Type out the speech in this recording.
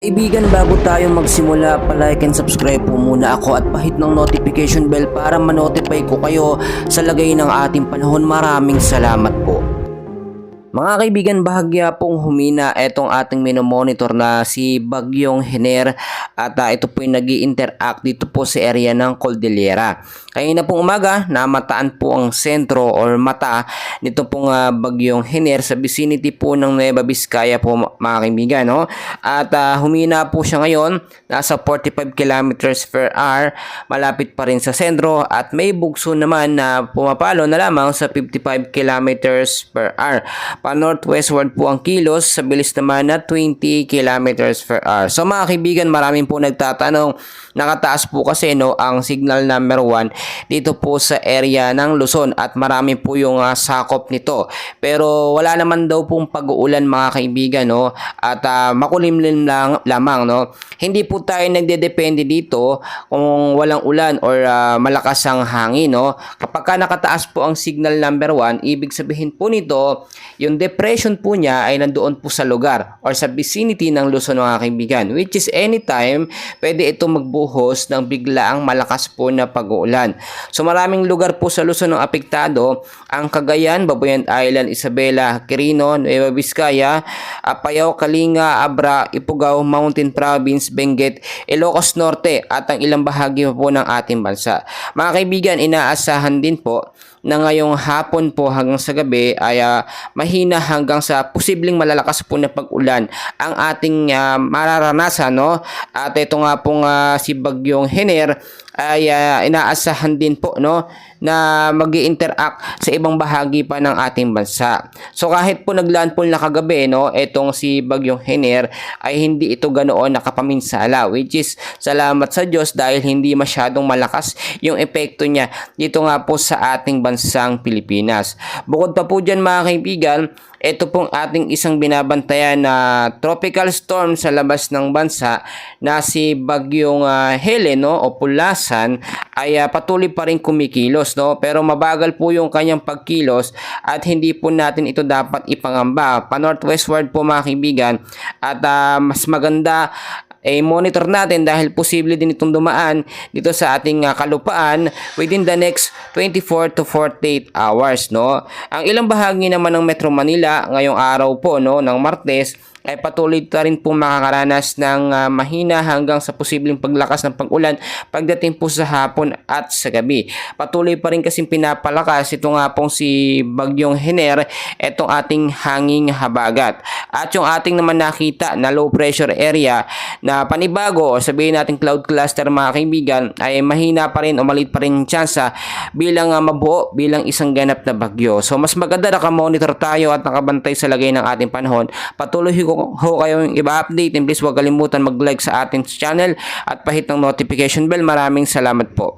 Kaibigan, bago tayo magsimula, palike and subscribe po muna ako at pahit ng notification bell para ma-notify ko kayo sa lagay ng ating panahon. Maraming salamat po. Mga kaibigan, bahagya pong humina itong ating minomonitor na si Bagyong Hener at ito po yung nag-i-interact dito po sa area ng Cordillera. Kanina pong umaga, namataan po ang sentro or mata nito pong Bagyong Hener sa vicinity po ng Nueva Vizcaya po mga kaibigan. No? At humina po siya ngayon, nasa 45 kilometers per hour, malapit pa rin sa sentro at may bugso naman na pumapalo na lamang sa 55 kilometers per hour. Pa northwestward po ang kilos sa bilis naman na 20 kilometers per hour. So mga kaibigan, maraming po nagtatanong, nakataas po kasi ang signal number 1 dito po sa area ng Luzon at marami po yung sakop nito. Pero wala naman daw pong pag-uulan mga kaibigan, no? At makulimlim lang lamang, no? Hindi po tayo nagdedepende dito kung walang ulan or malakas ang hangin, no? Kapag nakataas po ang signal number 1, ibig sabihin po nito, yung depression po niya ay nandoon po sa lugar or sa vicinity ng Luzon mga kaibigan, which is anytime pwede ito magbuhos ng biglaang malakas po na pag-uulan. So maraming lugar po sa Luzon ang apektado, ang Cagayan, Babuyan Island, Isabela, Quirino, Nueva Vizcaya, Apayao, Kalinga, Abra, Ifugao, Mountain Province, Benguet, Ilocos Norte at ang ilang bahagi po ng ating bansa. Mga kaibigan, inaasahan din po na ngayong hapon po hanggang sa gabi ay mahina hanggang sa posibleng malalakas po na pag-ulan ang ating mararanasan, no? At ito nga pong si Bagyong Hener ay inaasahan din po, no, na mag-i-interact sa ibang bahagi pa ng ating bansa. So kahit po naglandfall na kagabi, no, etong si Bagyong Hener ay hindi ito ganoon nakapaminsala, which is salamat sa Diyos dahil hindi masyadong malakas yung epekto niya dito nga po sa ating bansang Pilipinas. Bukod pa po dyan mga kaibigan, ito pong ating isang binabantayan na tropical storm sa labas ng bansa na si Bagyong Helen, no, o Pulasan ay patuloy pa rin kumikilos, no, pero mabagal po yung kanyang pagkilos at hindi po natin ito dapat ipangamba. Pa northwestward po mga kaibigan at mas maganda monitor natin dahil posible din itong dumaan dito sa ating kalupaan within the next 24 to 48 hours, no. Ang ilang bahagi naman ng Metro Manila ngayong araw po, no, ng Martes ay patuloy na rin po makakaranas ng mahina hanggang sa posibleng paglakas ng pag-ulan pagdating po sa hapon at sa gabi. Patuloy pa rin kasing pinapalakas ito nga pong si Bagyong Hener, itong ating hanging habagat. At yung ating naman nakita na low pressure area na panibago o sabihin natin cloud cluster mga kaibigan ay mahina pa rin o maliit pa rin tsansa bilang mabuo bilang isang ganap na bagyo. So mas maganda nakamonitor tayo at nakabantay sa lagay ng ating panahon. Patuloy ho kayong iba-update and please huwag kalimutan mag-like sa ating channel at pahit ng notification bell. Maraming salamat po.